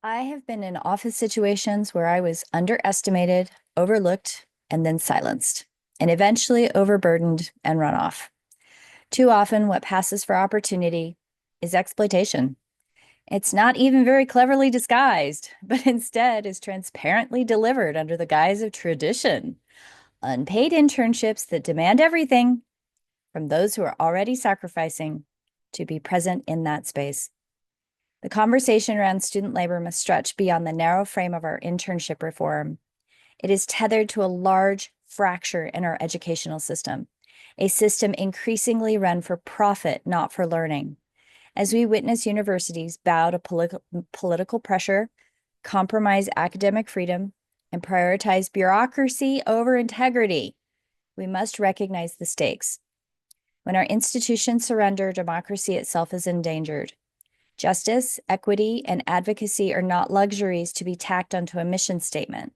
I have been in office situations where I was underestimated, overlooked, and then silenced, and eventually overburdened and run off. Too often, what passes for opportunity is exploitation. It's not even very cleverly disguised, but instead is transparently delivered under the guise of tradition. Unpaid internships that demand everything from those who are already sacrificing to be present in that space. The conversation around student labor must stretch beyond the narrow frame of our internship reform. It is tethered to a large fracture in our educational system, a system increasingly run for profit, not for learning. As we witness universities bow to political pressure, compromise academic freedom, and prioritize bureaucracy over integrity, we must recognize the stakes. When our institutions surrender, democracy itself is endangered. Justice, equity, and advocacy are not luxuries to be tacked onto a mission statement.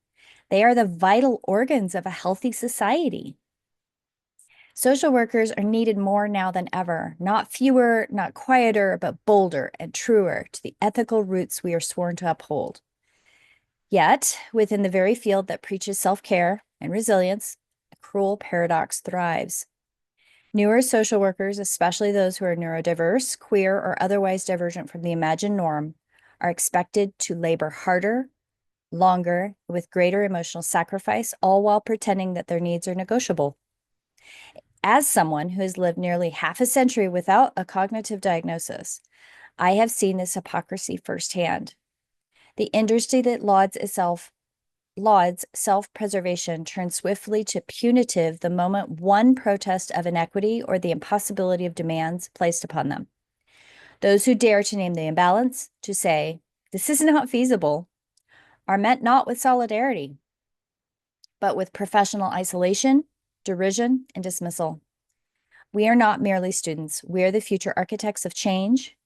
They are the vital organs of a healthy society. Social workers are needed more now than ever, not fewer, not quieter, but bolder and truer to the ethical roots we are sworn to uphold. Yet, within the very field that preaches self-care and resilience, a cruel paradox thrives. Newer social workers, especially those who are neurodiverse, queer, or otherwise divergent from the imagined norm, are expected to labor harder, longer, with greater emotional sacrifice, all while pretending that their needs are negotiable. As someone who has lived nearly half a century without a cognitive diagnosis, I have seen this hypocrisy firsthand. The industry that lauds self-preservation turns swiftly to punitive the moment one protest of inequity or the impossibility of demands placed upon them. Those who dare to name the imbalance, to say, this is not feasible, are met not with solidarity, but with professional isolation, derision, and dismissal. We are not merely students. We are the future architects of change,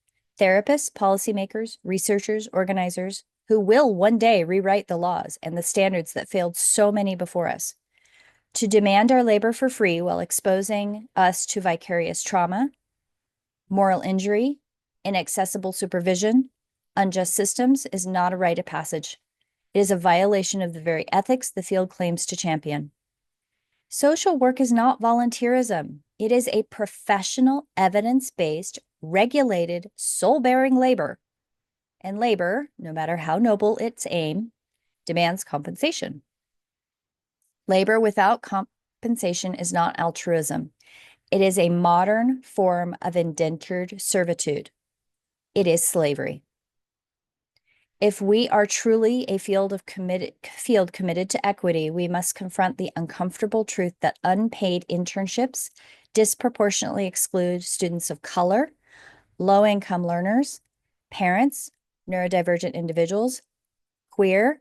therapists, policymakers, researchers, organizers, who will one day rewrite the laws and the standards that failed so many before us. To demand our labor for free while exposing us to vicarious trauma, moral injury, inaccessible supervision, unjust systems is not a rite of passage. It is a violation of the very ethics the field claims to champion. Social work is not volunteerism. It is a professional, evidence-based, regulated, soul-bearing labor. And labor, no matter how noble its aim, demands compensation. Labor without compensation is not altruism. It is a modern form of indentured servitude. It is slavery. If we are truly a field committed to equity, we must confront the uncomfortable truth that unpaid internships disproportionately exclude students of color, low-income learners, parents, neurodivergent individuals, queer,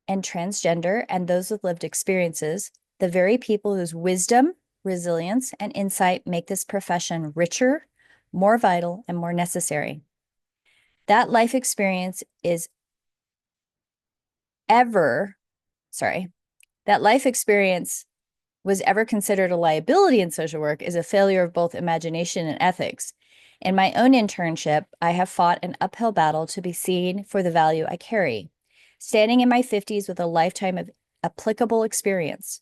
and transgender, and those with lived experiences, the very people whose wisdom, resilience, and insight make this profession richer, more vital, and more necessary. That life experience was ever considered a liability in social work is a failure of both imagination and ethics. In my own internship, I have fought an uphill battle to be seen for the value I carry, standing in my 50s with a lifetime of applicable experience.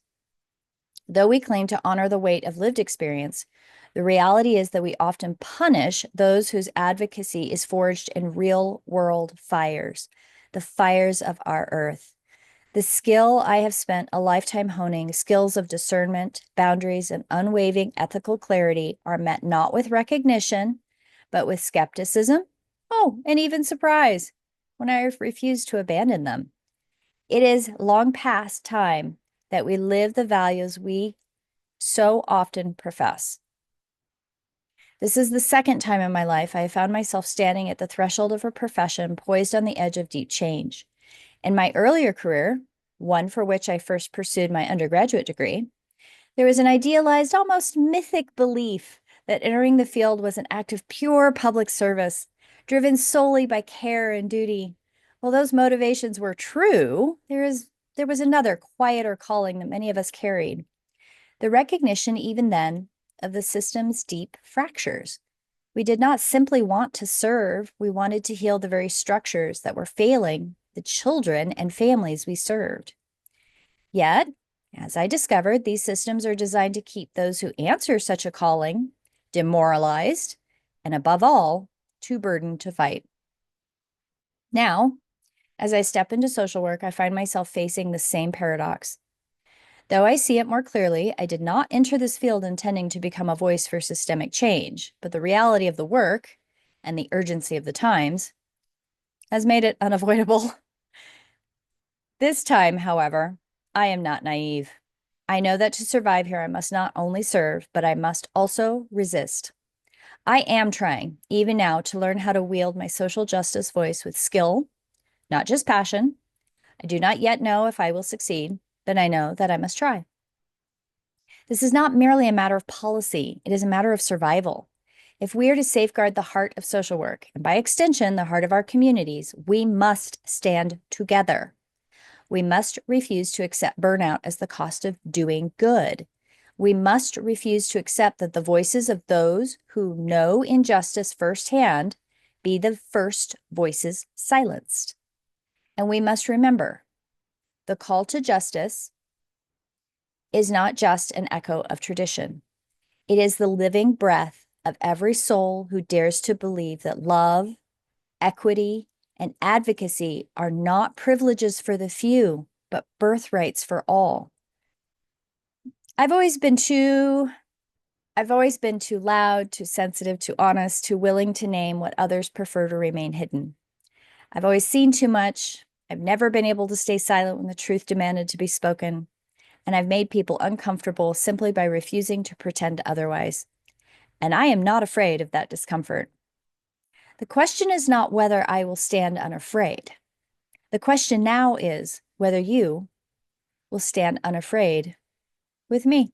Though we claim to honor the weight of lived experience, the reality is that we often punish those whose advocacy is forged in real-world fires, the fires of our earth. The skill I have spent a lifetime honing, skills of discernment, boundaries, and unwavering ethical clarity, are met not with recognition, but with skepticism, and even surprise, when I refuse to abandon them. It is long past time that we live the values we so often profess. This is the second time in my life I have found myself standing at the threshold of a profession poised on the edge of deep change. In my earlier career, one for which I first pursued my undergraduate degree, there was an idealized, almost mythic belief that entering the field was an act of pure public service, driven solely by care and duty. While those motivations were true, there was another, quieter calling that many of us carried. The recognition, even then, of the system's deep fractures. We did not simply want to serve, we wanted to heal the very structures that were failing the children and families we served. Yet, as I discovered, these systems are designed to keep those who answer such a calling demoralized and, above all, too burdened to fight. Now, as I step into social work, I find myself facing the same paradox. Though I see it more clearly, I did not enter this field intending to become a voice for systemic change, but the reality of the work and the urgency of the times has made it unavoidable. This time, however, I am not naive. I know that to survive here, I must not only serve, but I must also resist. I am trying, even now, to learn how to wield my social justice voice with skill, not just passion. I do not yet know if I will succeed, but I know that I must try. This is not merely a matter of policy, it is a matter of survival. If we are to safeguard the heart of social work, and by extension, the heart of our communities, we must stand together. We must refuse to accept burnout as the cost of doing good. We must refuse to accept that the voices of those who know injustice firsthand be the first voices silenced. And we must remember, the call to justice is not just an echo of tradition. It is the living breath of every soul who dares to believe that love, equity, and advocacy are not privileges for the few, but birthrights for all. I've always been too loud, too sensitive, too honest, too willing to name what others prefer to remain hidden. I've always seen too much. I've never been able to stay silent when the truth demanded to be spoken. And I've made people uncomfortable simply by refusing to pretend otherwise. And I am not afraid of that discomfort. The question is not whether I will stand unafraid. The question now is whether you will stand unafraid with me.